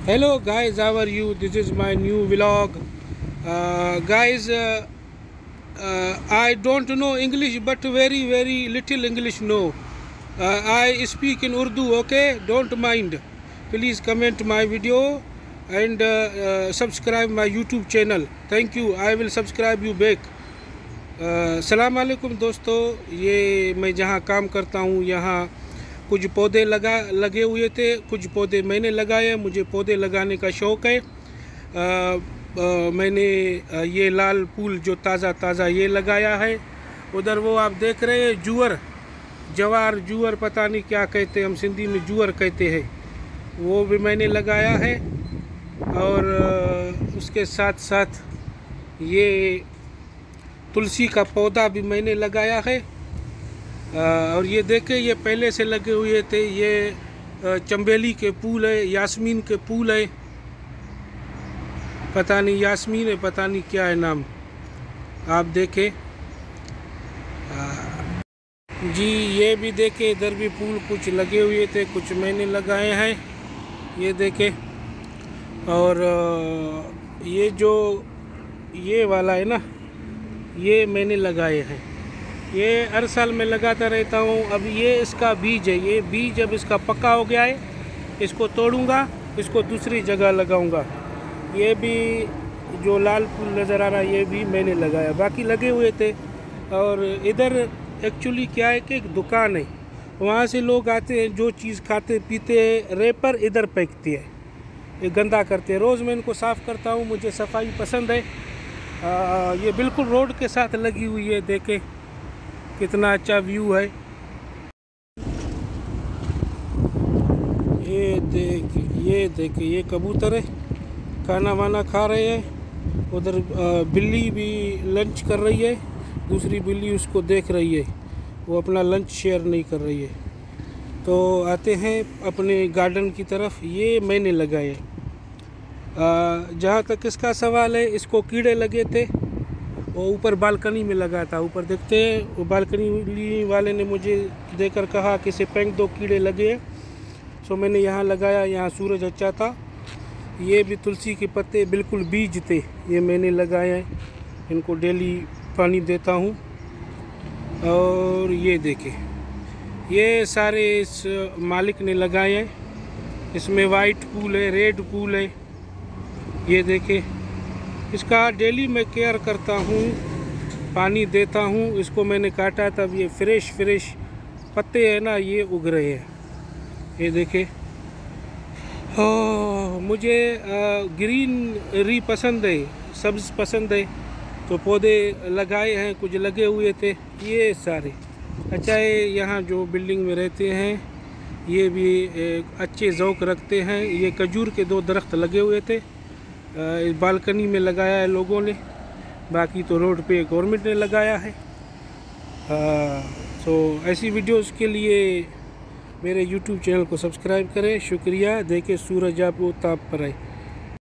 Hello guys, how are you? This is my new vlog. Guys, I don't know English, but very little English know. I speak in Urdu, okay? Don't mind. Please comment my video and subscribe my YouTube channel. Thank you. I will subscribe you back. सलाम अलैकुम दोस्तों, ये मैं जहाँ काम करता हूँ यहाँ कुछ पौधे लगे हुए थे, कुछ पौधे मैंने लगाए। मुझे पौधे लगाने का शौक़ है। मैंने ये लाल फूल जो ताज़ा ये लगाया है। उधर वो आप देख रहे हैं जुअर पता नहीं क्या कहते, हम सिंधी में जुअर कहते हैं, वो भी मैंने लगाया है। और उसके साथ साथ ये तुलसी का पौधा भी मैंने लगाया है। और ये देखें, ये पहले से लगे हुए थे। ये चंबेली के फूल है, यास्मीन के फूल है, पता नहीं यास्मीन है, पता नहीं क्या है नाम, आप देखें जी। ये भी देखें, इधर भी फूल कुछ लगे हुए थे, कुछ मैंने लगाए हैं, ये देखें। और ये वाला है ना, ये मैंने लगाए हैं। ये हर साल मैं लगाता रहता हूँ। अब ये इसका बीज है, ये बीज अब इसका पक्का हो गया है, इसको तोड़ूंगा, इसको दूसरी जगह लगाऊंगा। ये भी जो लाल फूल नज़र आ रहा है, ये भी मैंने लगाया, बाकी लगे हुए थे। और इधर एक्चुअली क्या है कि एक दुकान है, वहाँ से लोग आते हैं, जो चीज़ खाते पीते हैं, रेपर इधर फेंकते हैं, ये गंदा करते हैं। रोज़ मैं इनको साफ़ करता हूँ, मुझे सफाई पसंद है। ये बिल्कुल रोड के साथ लगी हुई है, देखें कितना अच्छा व्यू है। ये देख ये कबूतर है, खाना वाना खा रहे हैं। उधर बिल्ली भी लंच कर रही है, दूसरी बिल्ली उसको देख रही है, वो अपना लंच शेयर नहीं कर रही है। तो आते हैं अपने गार्डन की तरफ। ये मैंने लगाए। जहाँ तक इसका सवाल है, इसको कीड़े लगे थे, वो ऊपर बालकनी में लगा था। ऊपर देखते हैं, वो बालकनी वाले ने मुझे देकर कहा कि इसे फेंक दो, कीड़े लगे हैं। सो मैंने यहाँ लगाया, यहाँ सूरज अच्छा था। ये भी तुलसी के पत्ते बिल्कुल बीज थे, ये मैंने लगाए हैं, इनको डेली पानी देता हूँ। और ये देखें, ये सारे इस मालिक ने लगाए हैं। इसमें वाइट फूल है, रेड फूल है, ये देखें। इसका डेली मैं केयर करता हूँ, पानी देता हूँ। इसको मैंने काटा तब ये फ्रेश पत्ते हैं ना, ये उग रहे हैं, ये देखें। मुझे ग्रीनरी पसंद है, सब्ज़ पसंद है, तो पौधे लगाए हैं, कुछ लगे हुए थे ये सारे। अच्छा है, यहाँ जो बिल्डिंग में रहते हैं ये भी अच्छे ज़ौक़ रखते हैं। ये खजूर के 2 दरख्त लगे हुए थे, इस बालकनी में लगाया है लोगों ने, बाकी तो रोड पे गवर्नमेंट ने लगाया है। तो ऐसी वीडियोस के लिए मेरे YouTube चैनल को सब्सक्राइब करें। शुक्रिया। देखें सूरज आप ताप पर है।